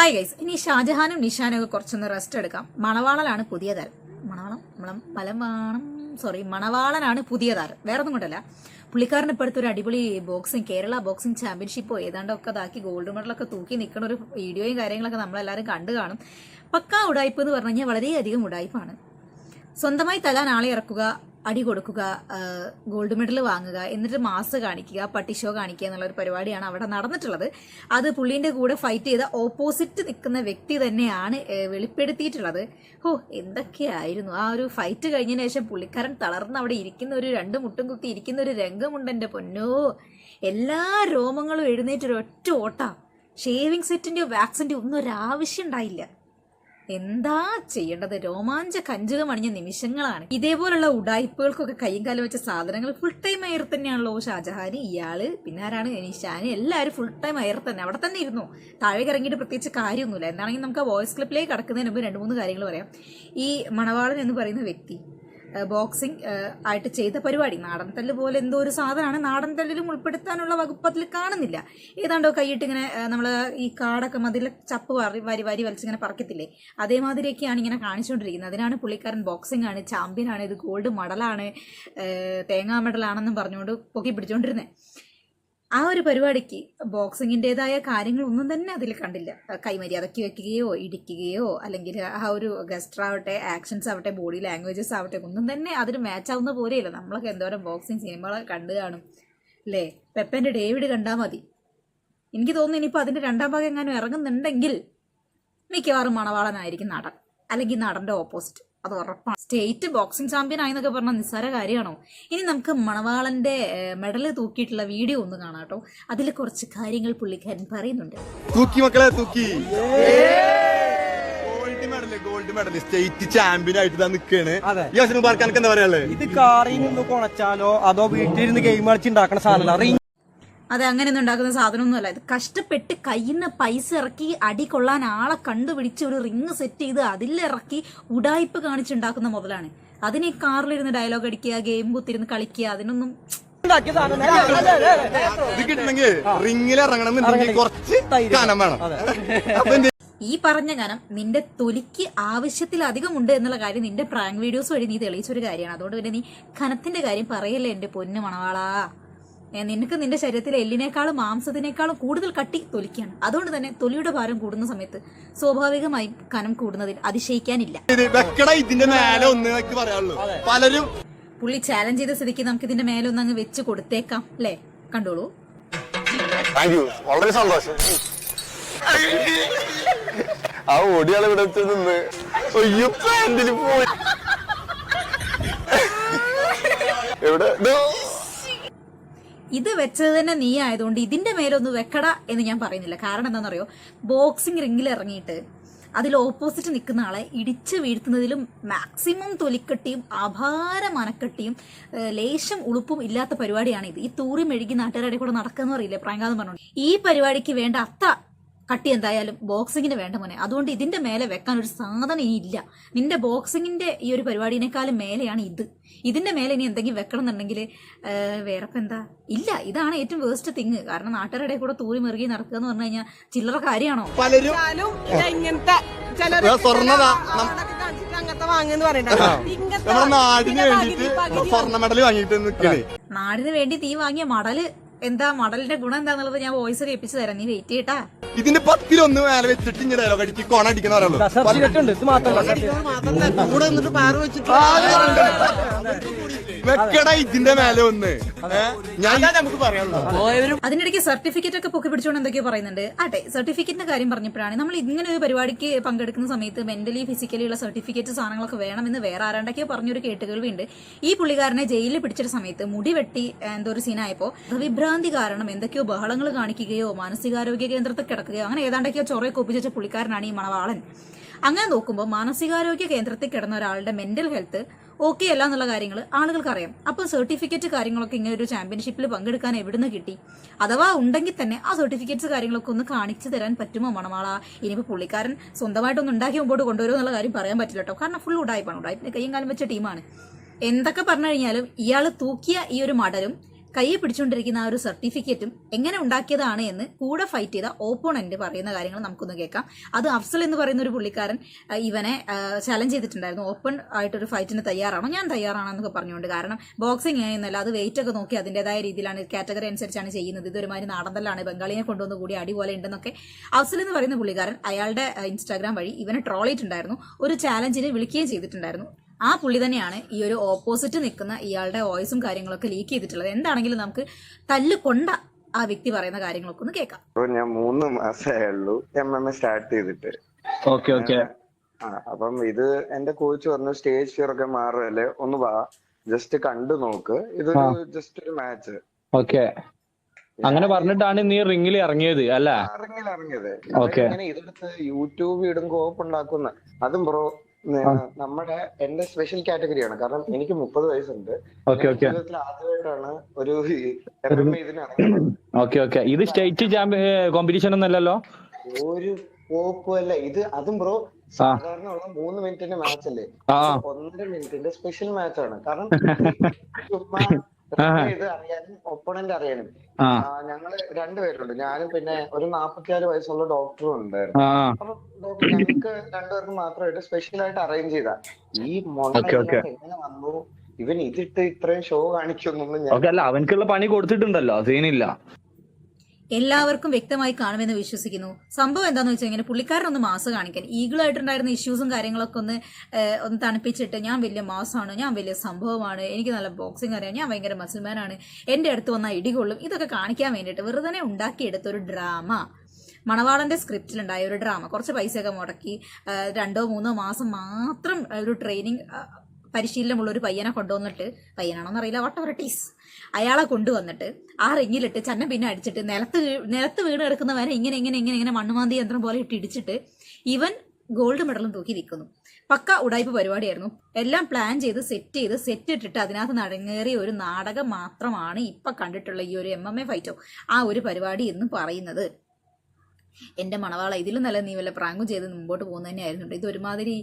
Hi guys, ഇനി ഷാജഹാനും നിഷാനും ഒക്കെ കുറച്ചൊന്ന് റെസ്റ്റ് എടുക്കാം. മണവാളനാണ് പുതിയ താരം. മണവാളനാണ് പുതിയ താരം. വേറെ ഒന്നും കൊണ്ടല്ല, പുള്ളിക്കാരനെ ഇപ്പോഴത്തെ ഒരു അടിപൊളി ബോക്സിംഗ്, കേരള ബോക്സിംഗ് ചാമ്പ്യൻഷിപ്പോ ഏതാണ്ടൊക്കെ ഇതാക്കി ഗോൾഡ് മെഡലൊക്കെ തൂക്കി നിൽക്കുന്ന ഒരു വീഡിയോയും കാര്യങ്ങളൊക്കെ നമ്മളെല്ലാവരും കണ്ടു കാണും. പക്കാ ഉടായ്പ് എന്ന് പറഞ്ഞു കഴിഞ്ഞാൽ വളരെയധികം ഉടായ്പാണ്. സ്വന്തമായി തലാൻ ആളെ ഇറക്കുക, അടി കൊടുക്കുക, ഗോൾഡ് മെഡൽ വാങ്ങുക, എന്നിട്ട് മാസ് കാണിക്കുക, പട്ടി ഷോ കാണിക്കുക എന്നുള്ള ഒരു പരിപാടിയാണ് അവിടെ നടന്നിട്ടുള്ളത്. അത് പുള്ളീന്റെ കൂടെ ഫൈറ്റ് ചെയ്ത ഓപ്പോസിറ്റ് നിൽക്കുന്ന വ്യക്തി തന്നെയാണ് വെളിപ്പെടുത്തിയിട്ടുള്ളത്. എന്തൊക്കെയായിരുന്നു ആ ഒരു ഫൈറ്റ് കഴിഞ്ഞതിന് ശേഷം പുള്ളിക്കാരൻ തളർന്ന് അവിടെ ഇരിക്കുന്ന ഒരു രണ്ട് മുട്ടും കുത്തി ഇരിക്കുന്ന ഒരു രംഗമുണ്ട്. എൻ്റെ പൊന്നോ, എല്ലാ രോമങ്ങളും എഴുന്നേറ്റൊരു ഒറ്റ ഓട്ടാ. ഷേവിംഗ് സെറ്റിന്റെയോ വാക്സിന്റെയോ ഒന്നും ഒരാവശ്യം ഉണ്ടായില്ല. എന്താ ചെയ്യേണ്ടത്? രോമാഞ്ച കഞ്ചുകം അണിഞ്ഞ നിമിഷങ്ങളാണ്. ഇതേപോലുള്ള ഉടായ്പകൾക്കൊക്കെ കയ്യും കാലം വെച്ച സാധനങ്ങൾ ഫുൾ ടൈം അയർ തന്നെയാണല്ലോ ഷാജഹാന്, ഇയാള്, പിന്നെ ആരാണ് നിഷാന്, എല്ലാവരും ഫുൾ ടൈം അയർ തന്നെ. അവിടെ തന്നെ ഇരുന്നു, താഴെ ഇറങ്ങിയിട്ട് പ്രത്യേകിച്ച് കാര്യമൊന്നുമില്ല. എന്താണെങ്കിൽ നമുക്ക് ആ വോയിസ് ക്ലിപ്പിലേക്ക് കടക്കുന്നതിന് മുമ്പ് 2-3 കാര്യങ്ങൾ പറയാം. ഈ മണവാളൻ എന്ന് പറയുന്ന വ്യക്തി ബോക്സിംഗ് ആയിട്ട് ചെയ്ത പരിപാടി നാടൻ തല്ല് പോലെ എന്തോ ഒരു സാധനമാണ്. നാടൻ തല്ലിലും ഉൾപ്പെടുത്താനുള്ള വകുപ്പ് അതിൽ കാണുന്നില്ല. ഏതാണ്ടോ കൈയിട്ട് ഇങ്ങനെ നമ്മൾ ഈ കാടൊക്കെ മതിൽ ചപ്പ് വാരി വലിച്ചിങ്ങനെ പറക്കത്തില്ലേ, അതേമാതിരിയൊക്കെയാണ് ഇങ്ങനെ കാണിച്ചുകൊണ്ടിരിക്കുന്നത്. അതിനാണ് പുള്ളിക്കാരൻ ബോക്സിംഗ് ആണ്, ചാമ്പ്യനാണ്, ഇത് ഗോൾഡ് മെഡലാണ്, തേങ്ങാ മെഡലാണെന്നും പറഞ്ഞുകൊണ്ട് പൊക്കി പിടിച്ചുകൊണ്ടിരുന്നത്. ആ ഒരു പരിപാടിക്ക് ബോക്സിങ്ങിൻ്റെതായ കാര്യങ്ങളൊന്നും തന്നെ അതിൽ കണ്ടില്ല. കൈമര്യാദയ്ക്ക് വെക്കുകയോ ഇടിക്കുകയോ അല്ലെങ്കിൽ ആ ഒരു ഗസ്റ്റർ ആവട്ടെ, ആക്ഷൻസ് ആവട്ടെ, ബോഡി ലാംഗ്വേജസ് ആവട്ടെ, ഒന്നും തന്നെ അതിന് മാച്ച് ആവുന്ന പോലെയില്ല. നമ്മളൊക്കെ എന്തോരം ബോക്സിങ് സിനിമകൾ കണ്ടു കാണും അല്ലേ? പെപ്പൻ്റെ ഡേവിഡ് കണ്ടാൽ മതി. എനിക്ക് തോന്നുന്നു ഇനിയിപ്പോൾ അതിൻ്റെ 2ാം ഭാഗം എങ്ങാനും ഇറങ്ങുന്നുണ്ടെങ്കിൽ മിക്കവാറും മണവാളനായിരിക്കും നടൻ, അല്ലെങ്കിൽ നടൻ്റെ ഓപ്പോസിറ്റ്. അത് ഉറപ്പാണ്. സ്റ്റേറ്റ് ബോക്സിംഗ് ചാമ്പ്യൻ ആയെന്നൊക്കെ പറഞ്ഞാൽ നിസ്സാര കാര്യമാണോ? ഇനി നമുക്ക് മണവാളന്റെ മെഡൽ തൂക്കിയിട്ടുള്ള വീഡിയോ ഒന്ന് കാണാം കേട്ടോ. അതിൽ കുറച്ച് കാര്യങ്ങൾ പുള്ളിക്കാരൻ പറയുന്നുണ്ട്. തൂക്കി മക്കളെ, തൂക്കി ഗോൾഡ് മെഡൽ സ്റ്റേറ്റ് ചാമ്പ്യൻ ആയിട്ട് നിൽക്കാണ്. ഈ അവസരം പാർക്കാൻ എന്താ പറയാ? ഇത് കാറിൽ നിന്ന് കുണച്ചാലോ അതോ വീട്ടിലിരുന്ന് ഗെയിം കളിച്ചുണ്ടാക്കണ സാധനം. അതെ, അങ്ങനെയൊന്നും ഉണ്ടാക്കുന്ന സാധനമൊന്നുമല്ല. ഇത് കഷ്ടപ്പെട്ട് കയ്യിന്ന് പൈസ ഇറക്കി അടി കൊള്ളാൻ ആളെ കണ്ടുപിടിച്ച് ഒരു റിങ് സെറ്റ് ചെയ്ത് അതിലിറക്കി ഉടായ്പ കാണിച്ചുണ്ടാക്കുന്ന മുതലാണ്. അതിന് ഈ കാറിലിരുന്ന് ഡയലോഗ് അടിക്കുക, ഗെയിം കുത്തിരുന്ന് കളിക്കുക, അതിനൊന്നും ഇത് കിട്ടണമെങ്കിൽ റിങ്ങിൽ ഇറങ്ങണമെന്നുണ്ടെങ്കിൽ കുറച്ച് കനം വേണം. ഈ പറഞ്ഞ കനം നിന്റെ തൊലിക്ക് ആവശ്യത്തിലധികം ഉണ്ട് എന്നുള്ള കാര്യം നിന്റെ പ്രാങ്ക് വീഡിയോസ് വഴി നീ തെളിയിച്ചൊരു കാര്യമാണ്. അതുകൊണ്ട് പിന്നെ നീ കനത്തിന്റെ കാര്യം പറയല്ലേ എന്റെ പൊന്നു മണവാളാ. നിനക്ക് നിന്റെ ശരീരത്തിലെ എല്ലിനേക്കാളും മാംസത്തിനേക്കാളും കൂടുതൽ കട്ടി തൊലിക്കാണ്. അതുകൊണ്ട് തന്നെ തൊലിയുടെ ഭാരം കൂടുന്ന സമയത്ത് സ്വാഭാവികമായും കനം കൂടുന്നതിൽ അതിശയിക്കാനില്ല. ഇതിന്റെ മേലെ ഒന്ന് പറയാനുള്ളൂ. പലരും പുള്ളി ചാലഞ്ച് ചെയ്ത സ്ഥിതിക്ക് നമുക്ക് ഇതിന്റെ മേലെ ഒന്ന് അങ്ങ് വെച്ച് കൊടുത്തേക്കാം അല്ലേ? കണ്ടോളൂ. വളരെ സന്തോഷം. ആ ഓടിയാളെ ഇവിടെ നിന്ന് പോയി എവിടെ ഇത് വെച്ചത് തന്നെ നീ ആയതുകൊണ്ട് ഇതിന്റെ മേലൊന്ന് വെക്കട എന്ന് ഞാൻ പറയുന്നില്ല. കാരണം എന്താണെന്നറിയോ? ബോക്സിംഗ് റിംഗിൽ ഇറങ്ങിയിട്ട് അതിൽ ഓപ്പോസിറ്റ് നിൽക്കുന്ന ആളെ ഇടിച്ച് വീഴ്ത്തുന്നതിലും മാക്സിമം തൊലിക്കട്ടിയും അപാര മനക്കട്ടിയും ലേശം ഉളുപ്പും ഇല്ലാത്ത പരിപാടിയാണ് ഇത്. ഈ തൂറി മെഴുകി നാട്ടുകാരുടെ കൂടെ നടക്കാന്ന് പറയില്ലേ, പ്രാങ്കാന്ന് പറഞ്ഞു. ഈ പരിപാടിക്ക് വേണ്ട അത്ത കട്ടി എന്തായാലും ബോക്സിങ്ങിന് വേണ്ട മോനെ. അതുകൊണ്ട് ഇതിന്റെ മേലെ വെക്കാൻ ഒരു സാധനം ഇനി ഇല്ല. നിന്റെ ബോക്സിങ്ങിന്റെ ഈ ഒരു പരിപാടിനേക്കാളും മേലെയാണ് ഇത്. ഇതിന്റെ മേലെ ഇനി എന്തെങ്കിലും വെക്കണം എന്നുണ്ടെങ്കിൽ വേറെപ്പം എന്താ ഇല്ല. ഇതാണ് ഏറ്റവും വേസ്റ്റ് തിങ്. കാരണം നാട്ടുകാരുടെ കൂടെ തൂറി മെറുകി നടക്കുക എന്ന് പറഞ്ഞു കഴിഞ്ഞാൽ ചില്ലറ കാര്യമാണോ? പലരും നമ്മുടെ നാടിന് വേണ്ടിട്ട് സ്വർണ്ണ മെഡൽ വാങ്ങിയിട്ട് നിൽക്കണേ. നാടിന് വേണ്ടി നീ വാങ്ങിയ മടല് എന്താ, മടലിന്റെ ഗുണം എന്താന്നുള്ളത് ഞാൻ വോയിസ് കേൾപ്പിച്ചു തരാം, നീ വെയിറ്റ് ചെയ്യട്ടാ. ഇതിന്റെ 10-1 മേലെ വെച്ചിട്ട് ഇങ്ങനെ ഡയലോഗ് അടിച്ച് കോണ അടിക്കുന്ന വെക്കട ഇതിന്റെ മേലെ ഒന്ന് ഞാൻ നമുക്ക് പറയാനുള്ളൂ. അതിനിടയ്ക്ക് സർട്ടിഫിക്കറ്റ് ഒക്കെ പൊക്കി പിടിച്ചോണ്ട് എന്തൊക്കെയോ പറയുന്നുണ്ട്. അതെ, സർട്ടിഫിക്കറ്റിന്റെ കാര്യം പറഞ്ഞപ്പോഴാണ് നമ്മൾ ഇങ്ങനെ ഒരു പരിപാടിക്ക് പങ്കെടുക്കുന്ന സമയത്ത് മെന്റലി ഫിസിക്കലി ഉള്ള സർട്ടിഫിക്കറ്റ് സാധനങ്ങളൊക്കെ വേണമെന്ന് വേറെ ആരാണ്ടൊക്കെയോ പറഞ്ഞൊരു കേട്ടുകേൾവിയുണ്ട്. ഈ പുള്ളിക്കാരനെ ജയിലിൽ പിടിച്ചൊരു സമയത്ത് മുടി വെട്ടി എന്തോ ഒരു സീനായപ്പോ വിഭ്രാന്തി കാരണം എന്തൊക്കെയോ ബഹളങ്ങൾ കാണിക്കുകയോ മാനസികാരോഗ്യ കേന്ദ്രത്തിൽ കിടക്കുകയോ അങ്ങനെ ഏതാണ്ടൊക്കെയോ ചൊറയൊക്കെ ഒപ്പിച്ച പുള്ളിക്കാരനാണ് ഈ മണവാളൻ. അങ്ങനെ നോക്കുമ്പോൾ മാനസികാരോഗ്യ കേന്ദ്രത്തിൽ കിടന്ന ഒരാളുടെ മെന്റൽ ഹെൽത്ത് ഓക്കെ അല്ല എന്നുള്ള കാര്യങ്ങൾ ആളുകൾക്ക് അറിയാം. അപ്പോൾ സർട്ടിഫിക്കറ്റ് കാര്യങ്ങളൊക്കെ ഇങ്ങനെ ഒരു ചാമ്പ്യൻഷിപ്പിൽ പങ്കെടുക്കാൻ എവിടുന്ന് കിട്ടി? അഥവാ ഉണ്ടെങ്കിൽ തന്നെ ആ സർട്ടിഫിക്കറ്റ്സ് കാര്യങ്ങളൊക്കെ ഒന്ന് കാണിച്ചു തരാൻ പറ്റുമോ മണവാള? ഇനിയിപ്പോൾ പുള്ളിക്കാരൻ സ്വന്തമായിട്ടൊന്നും ഉണ്ടാക്കി മുമ്പോട്ട് കൊണ്ടുവരുമോ എന്നുള്ള കാര്യം പറയാൻ പറ്റില്ല കേട്ടോ. കാരണം ഫുൾ ഉടായ്പാണ്. ഉടായ്പിന്റെ കയ്യും കാലം വെച്ച ടീമാണ്. എന്തൊക്കെ പറഞ്ഞു കഴിഞ്ഞാലും ഇയാൾ തൂക്കിയ ഈ ഒരു മടലും കയ്യെ പിടിച്ചുകൊണ്ടിരിക്കുന്ന ആ ഒരു സർട്ടിഫിക്കറ്റും എങ്ങനെ ഉണ്ടാക്കിയതാണ് എന്ന് കൂടെ ഫൈറ്റ് ചെയ്ത ഓപ്പോണന്റ് പറയുന്ന കാര്യങ്ങൾ നമുക്കൊന്ന് കേൾക്കാം. അത് അഫ്സൽ എന്ന് പറയുന്ന ഒരു പുള്ളിക്കാരൻ ഇവനെ ചലഞ്ച് ചെയ്തിട്ടുണ്ടായിരുന്നു. ഓപ്പൺ ആയിട്ടൊരു ഫൈറ്റിന് തയ്യാറാണോ? ഞാൻ തയ്യാറാണെന്നൊക്കെ പറഞ്ഞുകൊണ്ട്. കാരണം ബോക്സിങ് എന്നല്ല, അത് വെയിറ്റ് ഒക്കെ നോക്കി അതിൻ്റെതായ രീതിയിലാണ്, കാറ്റഗറി അനുസരിച്ചാണ് ചെയ്യുന്നത്. ഇതൊരുമാതിരി നാടന്തലാണ്, ബംഗാളിനെ കൊണ്ടുവന്ന് കൂടി അടിപോലെ ഉണ്ടെന്നൊക്കെ അഫ്സൽ എന്ന് പറയുന്ന പുള്ളിക്കാരൻ അയാളുടെ ഇൻസ്റ്റാഗ്രാം വഴി ഇവനെ ട്രോൾ ചെയ്തിട്ടുണ്ടായിരുന്നു. ഒരു ചാലഞ്ചിന് വിളിക്കുകയും ചെയ്തിട്ടുണ്ടായിരുന്നു. ആ പുള്ളി തന്നെയാണ് ഈ ഒരു ഓപ്പോസിറ്റ് നിൽക്കുന്ന ഇയാളുടെ വോയിസും കാര്യങ്ങളൊക്കെ ലീക്ക് ചെയ്തിട്ടുള്ളത്. എന്താണെങ്കിലും നമുക്ക് തല്ല് കൊണ്ട ആ വ്യക്തി പറയുന്ന കാര്യങ്ങളൊക്കെ ഒന്ന് കേൾക്കാം. ഞാൻ 3 മാസമേ ഉള്ളൂ MMA സ്റ്റാർട്ട് ചെയ്തിട്ട്. അപ്പം ഇത് എന്റെ കോച്ച് പറഞ്ഞു സ്റ്റേജ് ഫിയർ ഒക്കെ മാറുമല്ലേ, ഒന്ന് വാ ജസ്റ്റ് കണ്ടു നോക്ക്, ഇതൊരു ജസ്റ്റ് ഒരു മാച്ച്. ഓക്കെ, അങ്ങനെ പറഞ്ഞിട്ടാണ് നീ റിംഗിൽ ഇറങ്ങിയത് അല്ല? ഇറങ്ങിയത് ഇങ്ങനെ ഇതെടുത്ത് യൂട്യൂബ് ഇടും കോപ്പ് ഉണ്ടാക്കുന്ന. അതും ബ്രോ നമ്മുടെ എന്റെ സ്പെഷ്യൽ കാറ്റഗറിയാണ്. കാരണം എനിക്ക് 30 വയസ്സുണ്ട്. ജീവിതത്തിൽ ആദ്യമായിട്ടാണ് ഒരു ഇതിന് ഇറങ്ങിയത്. ഇത് സ്റ്റേറ്റ് കോമ്പറ്റീഷൻ ഒന്നല്ലല്ലോ, ഒരു കോപ്പും അല്ല ഇത്. അതും ബ്രോ സാധാരണ ഉള്ള 3 മിനിറ്റിന്റെ മാച്ച് അല്ലേ, 1.5 മിനിറ്റിന്റെ സ്പെഷ്യൽ മാച്ചാണ്. കാരണം ചുമ്മാ ഇത് അറിയാനും ഒപ്പണന്റ് അറിയാനും. ഞങ്ങള് 2 പേരുണ്ട്, ഞാനും പിന്നെ ഒരു 46 വയസ്സുള്ള ഡോക്ടറും ഉണ്ടായിരുന്നു. അപ്പൊ ഞങ്ങൾക്ക് 2 പേർക്കും മാത്രമായിട്ട് സ്പെഷ്യൽ ആയിട്ട് അറേഞ്ച് ചെയ്താ. ഈ എങ്ങനെ വന്നു ഇവൻ ഇതിട്ട് ഇത്രയും ഷോ കാണിക്കൊന്നും അവൻക്കുള്ള പണി കൊടുത്തിട്ടുണ്ടല്ലോ, സീനില്ല. എല്ലാവർക്കും വ്യക്തമായി കാണുമെന്ന് വിശ്വസിക്കുന്നു. സംഭവം എന്താണെന്ന് വെച്ചാൽ ഇങ്ങനെ പുള്ളിക്കാരനൊന്ന് മാസ് കാണിക്കാൻ, ഈഗിളായിട്ടുണ്ടായിരുന്ന ഇഷ്യൂസും കാര്യങ്ങളൊക്കെ ഒന്ന് തണുപ്പിച്ചിട്ട് ഞാൻ വലിയ മാസാണ്, ഞാൻ വലിയ സംഭവമാണ്, എനിക്ക് നല്ല ബോക്സിംഗ് അറിയാം, ഞാൻ ഭയങ്കര മസിൽമാനാണ്, എൻ്റെ അടുത്ത് വന്നാൽ ഇടികൊള്ളും, ഇതൊക്കെ കാണിക്കാൻ വേണ്ടിയിട്ട് വെറുതെ ഉണ്ടാക്കിയെടുത്ത ഒരു ഡ്രാമ. മണവാളന്റെ സ്ക്രിപ്റ്റിലുണ്ടായ ഒരു ഡ്രാമ. കുറച്ച് പൈസയൊക്കെ മുടക്കി 2-3 മാസം മാത്രം ഒരു ട്രെയിനിങ് പരിശീലനമുള്ള ഒരു പയ്യനെ കൊണ്ടുവന്നിട്ട്, പയ്യനാണോന്നറിയില്ല, വട്ടവർ ടീസ്, അയാളെ കൊണ്ടുവന്നിട്ട് ആ റിങ്ങിലിട്ട് ചന്നം പിന്നെ അടിച്ചിട്ട് നിലത്ത് വീണ് കിടക്കുന്നവരെ ഇങ്ങനെ മണ്ണുമാന്തി യന്ത്രം പോലെ ഇട്ട് ഇടിച്ചിട്ട് ഇവൻ ഗോൾഡ് മെഡലും തൂക്കി നിൽക്കുന്നു. പക്ക ഉടായ്പ പരിപാടിയായിരുന്നു. എല്ലാം പ്ലാൻ ചെയ്ത് സെറ്റ് ഇട്ടിട്ട് അതിനകത്ത് നടങ്ങേറിയ ഒരു നാടകം മാത്രമാണ് ഇപ്പൊ കണ്ടിട്ടുള്ള ഈ ഒരു MMA ഫൈറ്റോ ആ ഒരു പരിപാടി എന്ന് പറയുന്നത്. എന്റെ മണവാള, ഇതിലും നല്ല നീ വല്ല പ്രാങ്കും ചെയ്ത് മുമ്പോട്ട് പോകുന്ന തന്നെയായിരുന്നു. ഇത് ഒരുമാതിരി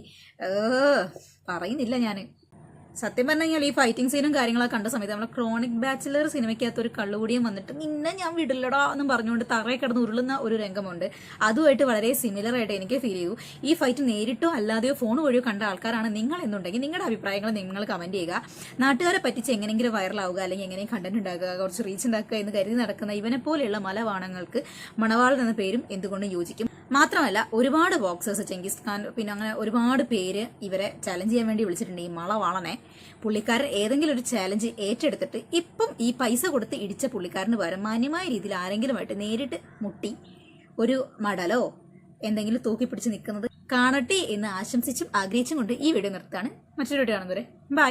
പറയുന്നില്ല ഞാൻ. സത്യം പറഞ്ഞു കഴിഞ്ഞാൽ ഈ ഫൈറ്റിംഗ് സീനും കാര്യങ്ങളൊക്കെ കണ്ട സമയത്ത് നമ്മളെ ക്രോണിക് ബാച്ചിലർ സിനിമയ്ക്കകത്ത് ഒരു കള്ളുകൂടിയും വന്നിട്ട് നിന്നെ ഞാൻ വിടില്ലടാ എന്നും പറഞ്ഞുകൊണ്ട് തറയെ കിടന്ന് ഉരുളുന്ന ഒരു രംഗമുണ്ട്. അതുമായിട്ട് വളരെ സിമിലർ ആയിട്ട് എനിക്ക് ഫീൽ ചെയ്തു. ഈ ഫൈറ്റ് നേരിട്ടോ അല്ലാതെയോ ഫോൺ വഴിയോ കണ്ട ആൾക്കാരാണ് നിങ്ങൾ എന്നുണ്ടെങ്കിൽ നിങ്ങളുടെ അഭിപ്രായങ്ങൾ നിങ്ങൾ കമന്റ് ചെയ്യുക. നാട്ടുകാരെ പറ്റിച്ച് എങ്ങനെയെങ്കിലും വൈറലാവുക അല്ലെങ്കിൽ എങ്ങനെയും കണ്ടന്റ് ഉണ്ടാക്കുക, കുറച്ച് റീച്ച് ഉണ്ടാക്കുക എന്ന് കരുതി നടക്കുന്ന ഇവനെ പോലെയുള്ള മലവാണങ്ങൾക്ക് മണവാളൻ എന്ന പേരും എന്തുകൊണ്ടും യോജിക്കും. മാത്രമല്ല ഒരുപാട് ബോക്സേഴ്സ്, ചെങ്കിസ് ഖാൻ, പിന്നെ അങ്ങനെ ഒരുപാട് പേര് ഇവരെ ചലഞ്ച് ചെയ്യാൻ വേണ്ടി വിളിച്ചിട്ടുണ്ട്. ഈ മളവാളനെ പുള്ളിക്കാരൻ ഏതെങ്കിലും ഒരു ചാലഞ്ച് ഏറ്റെടുത്തിട്ട് ഇപ്പം ഈ പൈസ കൊടുത്ത് ഇടിച്ച പുള്ളിക്കാരന് പകരം മാന്യമായ രീതിയിൽ ആരെങ്കിലുമായിട്ട് നേരിട്ട് മുട്ടി ഒരു മടലോ എന്തെങ്കിലും തൂക്കി പിടിച്ച് നിൽക്കുന്നത് കാണട്ടെ എന്ന് ആശംസിച്ചും ആഗ്രഹിച്ചും കൊണ്ട് ഈ വീഡിയോ നിർത്താണ്. മറ്റൊരു വീഡിയോ കാണുന്നവരെ ബൈ.